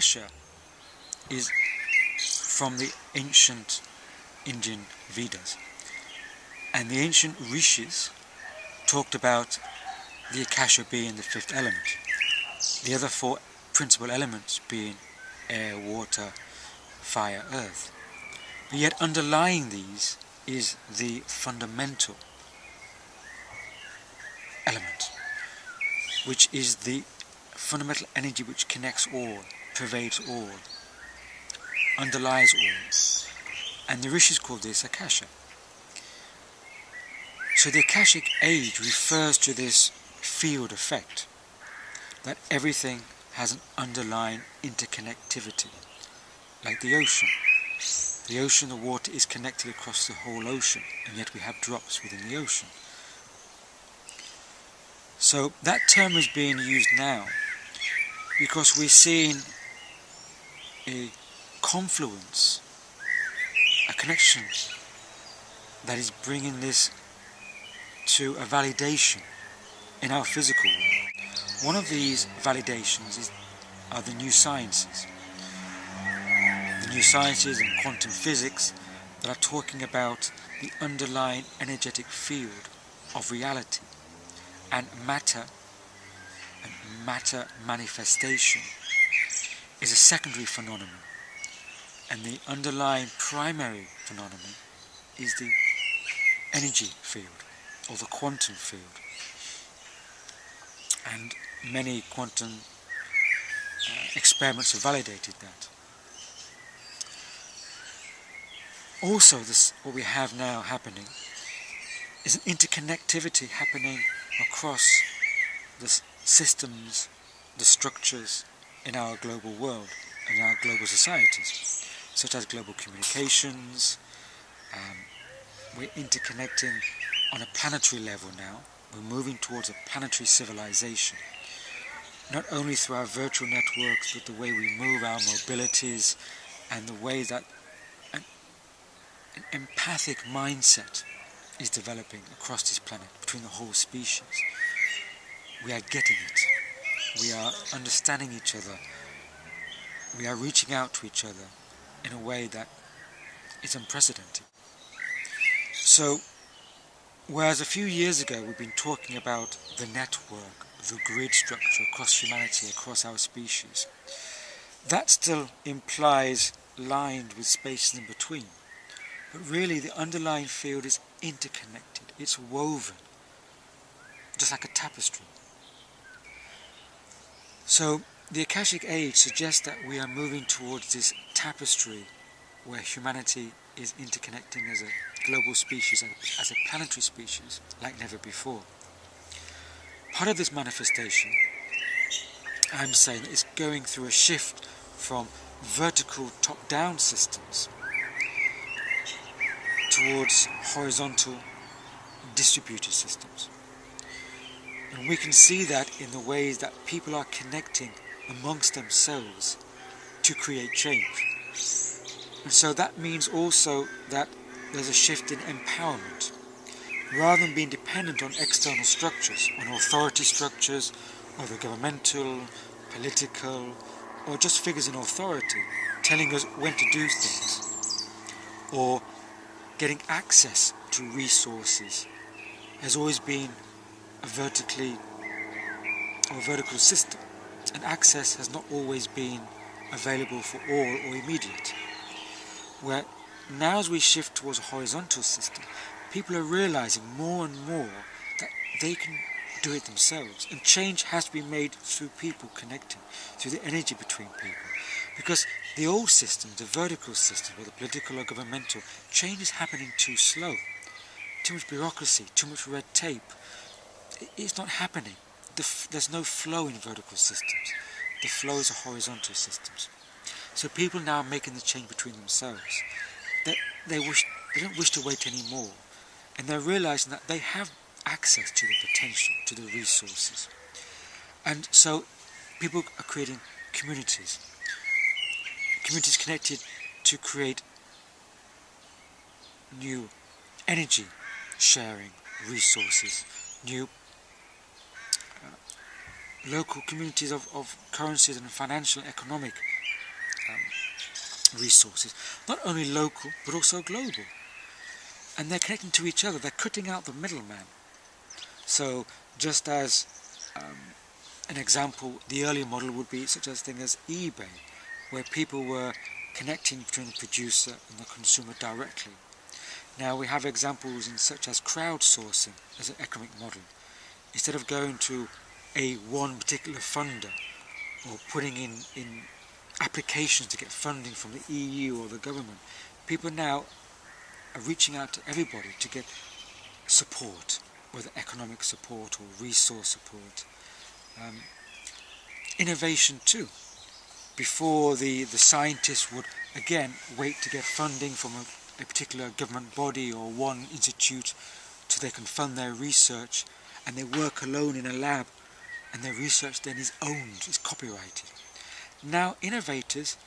Akasha is from the ancient Indian Vedas, and the ancient rishis talked about the Akasha being the fifth element, the other four principal elements being air, water, fire, earth. But yet underlying these is the fundamental element, which is the fundamental energy which connects all, pervades all, underlies all. And the rishis called this Akasha. So the Akashic Age refers to this field effect, that everything has an underlying interconnectivity, like the ocean. The ocean, the water is connected across the whole ocean, and yet we have drops within the ocean. So that term is being used now because we're seeing a confluence, a connection that is bringing this to a validation in our physical world. One of these validations are the new sciences. The new sciences in quantum physics that are talking about the underlying energetic field of reality, and matter manifestation is a secondary phenomenon, and the underlying primary phenomenon is the energy field or the quantum field. And many quantum experiments have validated that. Also, what we have now happening is an interconnectivity happening across the systems, the structures in our global world, in our global societies, such as global communications. We're interconnecting on a planetary level now. We're moving towards a planetary civilization, not only through our virtual networks, but the way we move our mobilities and the way that an empathic mindset is developing across this planet between the whole species. We are getting it. We are understanding each other. We are reaching out to each other in a way that is unprecedented. So, whereas a few years ago we've been talking about the network, the grid structure across humanity, across our species, that still implies lined with spaces in between. But really the underlying field is interconnected, it's woven, just like a tapestry. So the Akashic Age suggests that we are moving towards this tapestry where humanity is interconnecting as a global species, as a planetary species, like never before. Part of this manifestation, I'm saying, is going through a shift from vertical top-down systems towards horizontal distributed systems. And we can see that in the ways that people are connecting amongst themselves to create change. And so that means also that there's a shift in empowerment. Rather than being dependent on external structures, on authority structures, whether governmental, political, or just figures in authority telling us when to do things, or getting access to resources, has always been a vertical system, and access has not always been available for all or immediate. Where now as we shift towards a horizontal system, people are realizing more and more that they can do it themselves, and change has to be made through people connecting, through the energy between people. Because the old system, the vertical system, whether political or governmental, change is happening too slow. Too much bureaucracy, too much red tape. It's not happening. There's no flow in vertical systems. The flow is horizontal systems. So people now are making the change between themselves. They don't wish to wait anymore, and they're realizing that they have access to the potential, to the resources. And so people are creating communities connected to create new energy sharing resources, new local communities of currencies and financial and economic resources, not only local but also global. And they're connecting to each other, they're cutting out the middleman. So just as an example, the earlier model would be such a thing as eBay, where people were connecting between the producer and the consumer directly. Now we have examples in such as crowdsourcing as an economic model. Instead of going to one particular funder or putting in applications to get funding from the EU or the government, people now are reaching out to everybody to get support, whether economic support or resource support. Innovation too. Before the scientists would again wait to get funding from a particular government body or one institute so they can fund their research, and they work alone in a lab, and their research then is owned, is copyrighted. Now innovators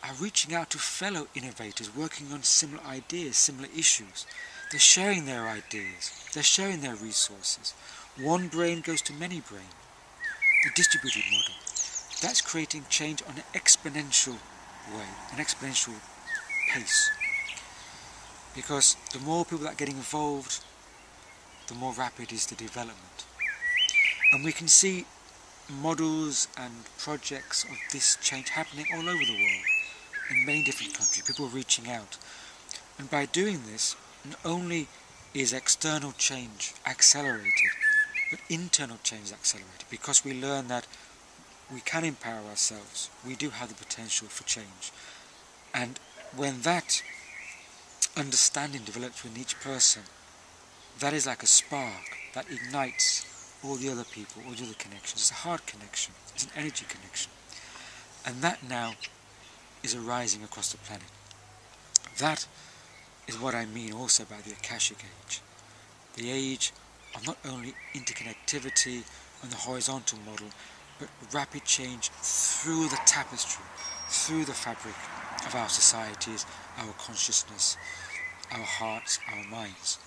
are reaching out to fellow innovators working on similar ideas, similar issues. They're sharing their ideas, they're sharing their resources. One brain goes to many brains. The distributed model. That's creating change on an exponential way, an exponential pace. Because the more people that get involved, the more rapid is the development. And we can see models and projects of this change happening all over the world, in many different countries. People are reaching out. And by doing this, not only is external change accelerated, but internal change is accelerated, because we learn that we can empower ourselves. We do have the potential for change. And when that understanding develops within each person, that is like a spark that ignites all the other people, all the other connections. It's a heart connection, it's an energy connection. And that now is arising across the planet. That is what I mean also by the Akashic Age. The age of not only interconnectivity and the horizontal model, but rapid change through the tapestry, through the fabric of our societies, our consciousness, our hearts, our minds.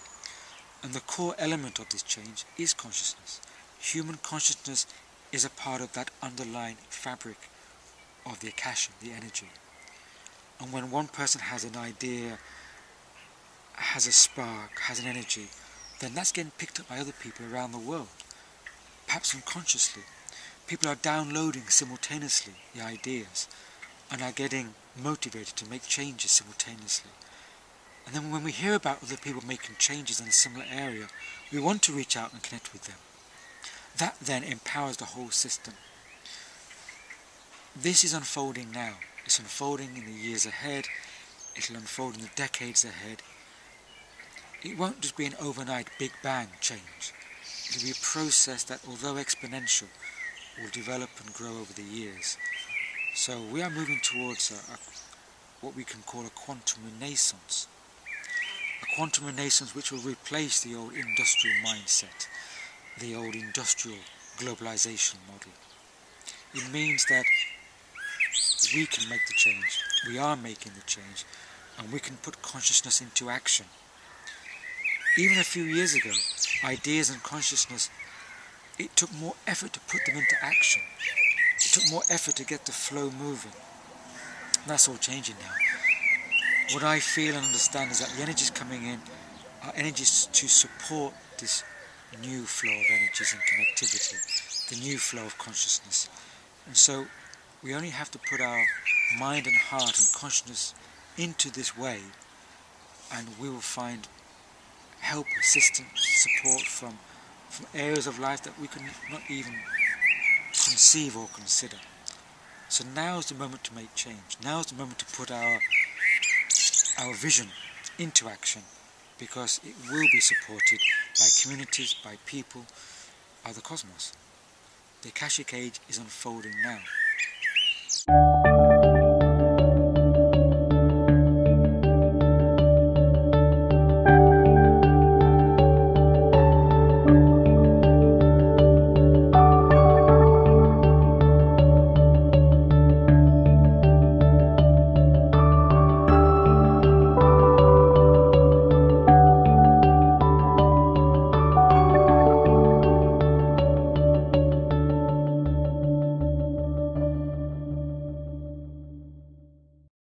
And the core element of this change is consciousness. Human consciousness is a part of that underlying fabric of the Akasha, the energy. And when one person has an idea, has a spark, has an energy, then that's getting picked up by other people around the world, perhaps unconsciously. People are downloading simultaneously the ideas and are getting motivated to make changes simultaneously. And then when we hear about other people making changes in a similar area, we want to reach out and connect with them. That then empowers the whole system. This is unfolding now. It's unfolding in the years ahead. It'll unfold in the decades ahead. It won't just be an overnight Big Bang change. It'll be a process that, although exponential, will develop and grow over the years. So we are moving towards what we can call a quantum renaissance. A quantum renaissance which will replace the old industrial mindset, the old industrial globalization model. It means that we can make the change, we are making the change, and we can put consciousness into action. Even a few years ago, ideas and consciousness, it took more effort to put them into action. It took more effort to get the flow moving. And that's all changing now. What I feel and understand is that the energies coming in are energies to support this new flow of energies and connectivity, the new flow of consciousness. And so we only have to put our mind and heart and consciousness into this way, and we will find help, assistance, support from areas of life that we could not even conceive or consider. So now is the moment to make change. Now is the moment to put our vision into action, because it will be supported by communities, by people, by the cosmos. The Akashic Age is unfolding now.